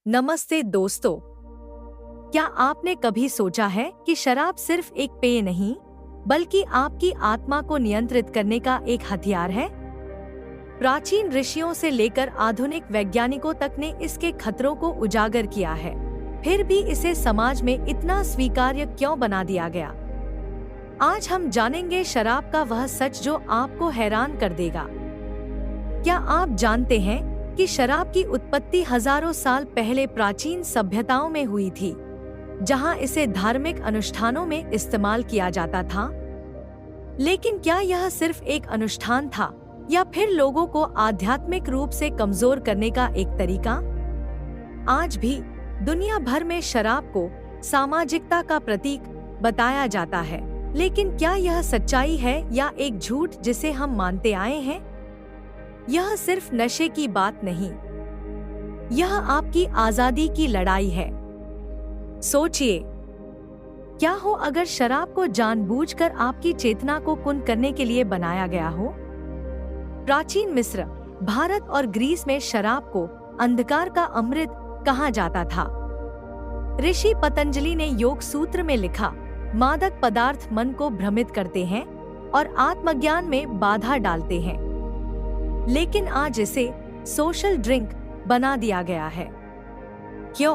नमस्ते दोस्तों। क्या आपने कभी सोचा है कि शराब सिर्फ एक पेय नहीं, बल्कि आपकी आत्मा को नियंत्रित करने का एक हथियार है? प्राचीन ऋषियों से लेकर आधुनिक वैज्ञानिकों तक ने इसके खतरों को उजागर किया है, फिर भी इसे समाज में इतना स्वीकार्य क्यों बना दिया गया? आज हम जानेंगे शराब का वह सच जो आपको हैरान कर देगा। क्या आप जानते हैं कि शराब की उत्पत्ति हजारों साल पहले प्राचीन सभ्यताओं में हुई थी, जहां इसे धार्मिक अनुष्ठानों में इस्तेमाल किया जाता था? लेकिन क्या यह सिर्फ एक अनुष्ठान था या फिर लोगों को आध्यात्मिक रूप से कमजोर करने का एक तरीका? आज भी दुनिया भर में शराब को सामाजिकता का प्रतीक बताया जाता है, लेकिन क्या यह सच्चाई है या एक झूठ जिसे हम मानते आए हैं? यह सिर्फ नशे की बात नहीं, यह आपकी आजादी की लड़ाई है। सोचिए, क्या हो अगर शराब को जानबूझकर आपकी चेतना को कुंद करने के लिए बनाया गया हो? प्राचीन मिस्र, भारत और ग्रीस में शराब को अंधकार का अमृत कहा जाता था। ऋषि पतंजलि ने योग सूत्र में लिखा, मादक पदार्थ मन को भ्रमित करते हैं और आत्मज्ञान में बाधा डालते हैं। लेकिन आज इसे सोशल ड्रिंक बना दिया गया है। क्यों?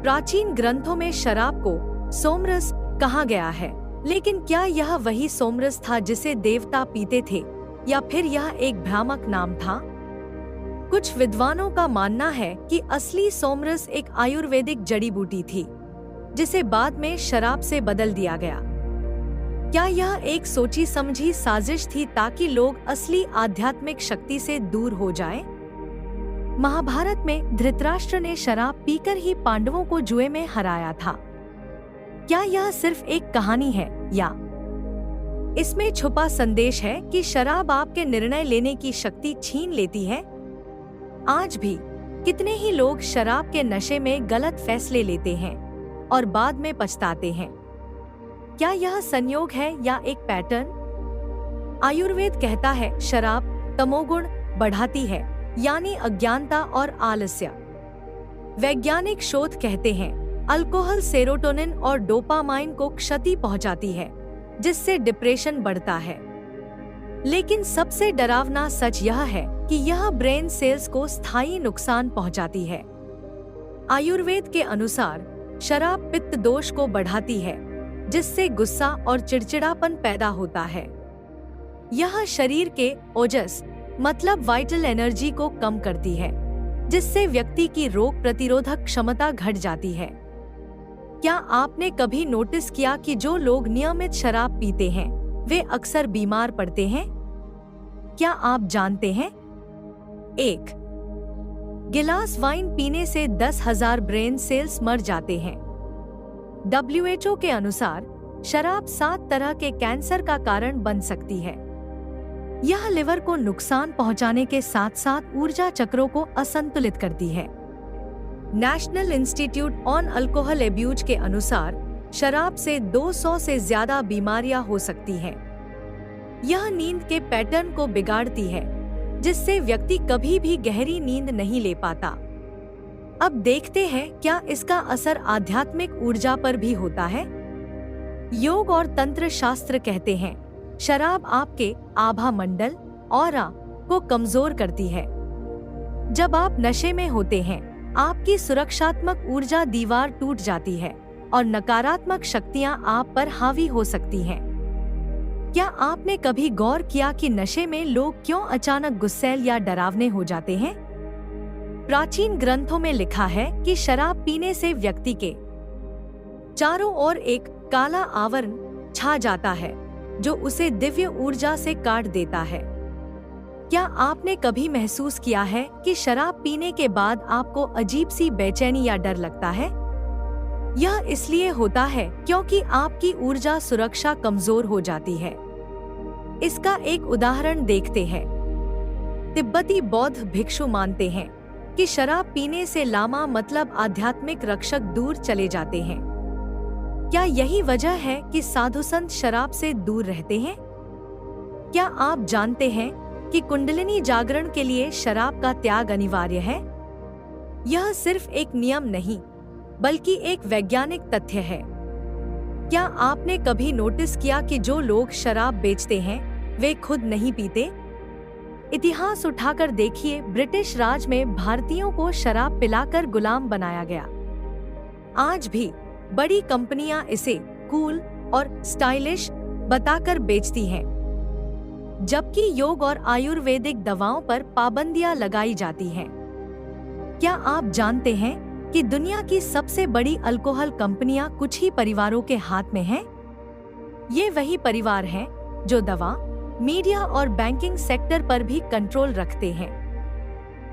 प्राचीन ग्रंथों में शराब को सोमरस कहा गया है, लेकिन क्या यह वही सोमरस था जिसे देवता पीते थे, या फिर यह एक भ्रामक नाम था? कुछ विद्वानों का मानना है कि असली सोमरस एक आयुर्वेदिक जड़ी बूटी थी, जिसे बाद में शराब से बदल दिया गया। क्या यह एक सोची समझी साजिश थी ताकि लोग असली आध्यात्मिक शक्ति से दूर हो जाएं? महाभारत में धृतराष्ट्र ने शराब पीकर ही पांडवों को जुए में हराया था। क्या यह सिर्फ एक कहानी है या इसमें छुपा संदेश है कि शराब आपके निर्णय लेने की शक्ति छीन लेती है? आज भी कितने ही लोग शराब के नशे में गलत फैसले लेते हैं और बाद में पछताते हैं। क्या यह संयोग है या एक पैटर्न? आयुर्वेद कहता है शराब तमोगुण बढ़ाती है, यानी अज्ञानता और आलस्य। वैज्ञानिक शोध कहते हैं अल्कोहल सेरोटोनिन और डोपामाइन को क्षति पहुंचाती है, जिससे डिप्रेशन बढ़ता है। लेकिन सबसे डरावना सच यह है कि यह ब्रेन सेल्स को स्थायी नुकसान पहुंचाती है। आयुर्वेद के अनुसार शराब पित्त दोष को बढ़ाती है, जिससे गुस्सा और चिड़चिड़ापन पैदा होता है। यह शरीर के ओजस मतलब वाइटल एनर्जी को कम करती है, जिससे व्यक्ति की रोग प्रतिरोधक क्षमता घट जाती है। क्या आपने कभी नोटिस किया कि जो लोग नियमित शराब पीते हैं, वे अक्सर बीमार पड़ते हैं? क्या आप जानते हैं, एक गिलास वाइन पीने से 10,000 ब्रेन सेल्स मर जाते हैं। WHO के अनुसार शराब 7 तरह के कैंसर का कारण बन सकती है। यह लिवर को नुकसान पहुंचाने के साथ साथ ऊर्जा चक्रों को असंतुलित करती है। National institute on alcohol abuse के अनुसार शराब से 200 से ज्यादा बीमारियां हो सकती हैं। यह नींद के पैटर्न को बिगाड़ती है, जिससे व्यक्ति कभी भी गहरी नींद नहीं ले पाता। अब देखते हैं क्या इसका असर आध्यात्मिक ऊर्जा पर भी होता है। योग और तंत्र शास्त्र कहते हैं शराब आपके आभा मंडल ऑरा को कमजोर करती है। जब आप नशे में होते हैं, आपकी सुरक्षात्मक ऊर्जा दीवार टूट जाती है और नकारात्मक शक्तियां आप पर हावी हो सकती हैं। क्या आपने कभी गौर किया कि नशे में लोग क्यों अचानक गुस्सैल या डरावने हो जाते हैं? प्राचीन ग्रंथों में लिखा है कि शराब पीने से व्यक्ति के चारों ओर एक काला आवरण छा जाता है, जो उसे दिव्य ऊर्जा से काट देता है। क्या आपने कभी महसूस किया है कि शराब पीने के बाद आपको अजीब सी बेचैनी या डर लगता है? यह इसलिए होता है क्योंकि आपकी ऊर्जा सुरक्षा कमजोर हो जाती है। इसका एक उदाहरण देखते हैं। तिब्बती बौद्ध भिक्षु मानते हैं कि शराब पीने से लामा मतलब आध्यात्मिक रक्षक दूर चले जाते हैं। क्या यही वजह है कि साधु संत शराब से दूर रहते हैं? क्या आप जानते हैं कि कुंडलिनी जागरण के लिए शराब का त्याग अनिवार्य है? यह सिर्फ एक नियम नहीं, बल्कि एक वैज्ञानिक तथ्य है। क्या आपने कभी नोटिस किया कि जो लोग शराब बेचते हैं वे खुद नहीं पीते? इतिहास उठाकर देखिए, ब्रिटिश राज में भारतीयों को शराब पिलाकर गुलाम बनाया गया। आज भी बड़ी कंपनियां इसे कूल और स्टाइलिश बताकर बेचती हैं, जबकि योग और आयुर्वेदिक दवाओं पर पाबंदियां लगाई जाती हैं। क्या आप जानते हैं कि दुनिया की सबसे बड़ी अल्कोहल कंपनियां कुछ ही परिवारों के हाथ में हैं? ये वही परिवार हैं जो दवा, मीडिया और बैंकिंग सेक्टर पर भी कंट्रोल रखते हैं।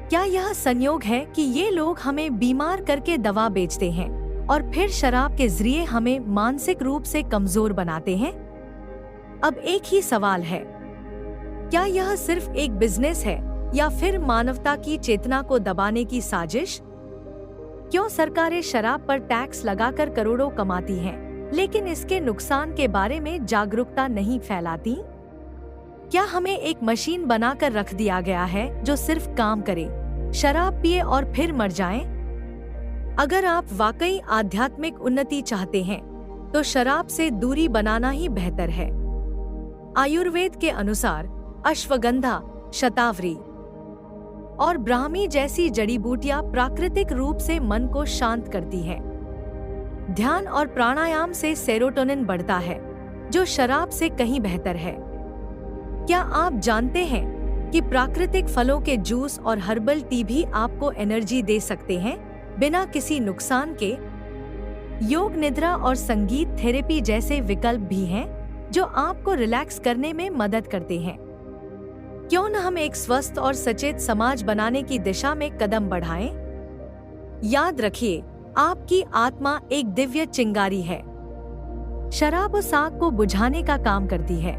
क्या यह संयोग है कि ये लोग हमें बीमार करके दवा बेचते हैं और फिर शराब के जरिए हमें मानसिक रूप से कमजोर बनाते हैं? अब एक ही सवाल है, क्या यह सिर्फ एक बिजनेस है या फिर मानवता की चेतना को दबाने की साजिश? क्यों सरकारें शराब पर टैक्स लगाकर करोड़ों कमाती हैं, लेकिन इसके नुकसान के बारे में जागरूकता नहीं फैलाती? क्या हमें एक मशीन बनाकर रख दिया गया है जो सिर्फ काम करे, शराब पिए और फिर मर जाए? अगर आप वाकई आध्यात्मिक उन्नति चाहते हैं, तो शराब से दूरी बनाना ही बेहतर है। आयुर्वेद के अनुसार अश्वगंधा, शतावरी और ब्राह्मी जैसी जड़ी बूटियां प्राकृतिक रूप से मन को शांत करती हैं। ध्यान और प्राणायाम से सेरोटोनिन बढ़ता है, जो शराब से कहीं बेहतर है। क्या आप जानते हैं कि प्राकृतिक फलों के जूस और हर्बल टी भी आपको एनर्जी दे सकते हैं बिना किसी नुकसान के? योग, निद्रा और संगीत थेरेपी जैसे विकल्प भी हैं जो आपको रिलैक्स करने में मदद करते हैं। क्यों न हम एक स्वस्थ और सचेत समाज बनाने की दिशा में कदम बढ़ाएं? याद रखिए, आपकी आत्मा एक दिव्य चिंगारी है। शराब उस आग को बुझाने का काम करती है।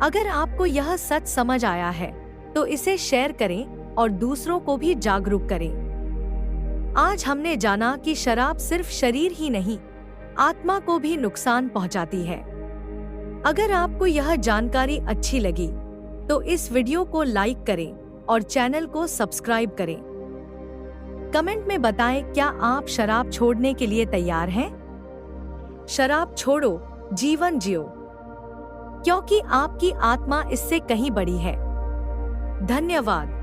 अगर आपको यह सच समझ आया है, तो इसे शेयर करें और दूसरों को भी जागरूक करें। आज हमने जाना कि शराब सिर्फ शरीर ही नहीं, आत्मा को भी नुकसान पहुंचाती है। अगर आपको यह जानकारी अच्छी लगी, तो इस वीडियो को लाइक करें और चैनल को सब्सक्राइब करें। कमेंट में बताएं, क्या आप शराब छोड़ने के लिए तैयार हैं? शराब छोड़ो, जीवन जियो, क्योंकि आपकी आत्मा इससे कहीं बड़ी है। धन्यवाद।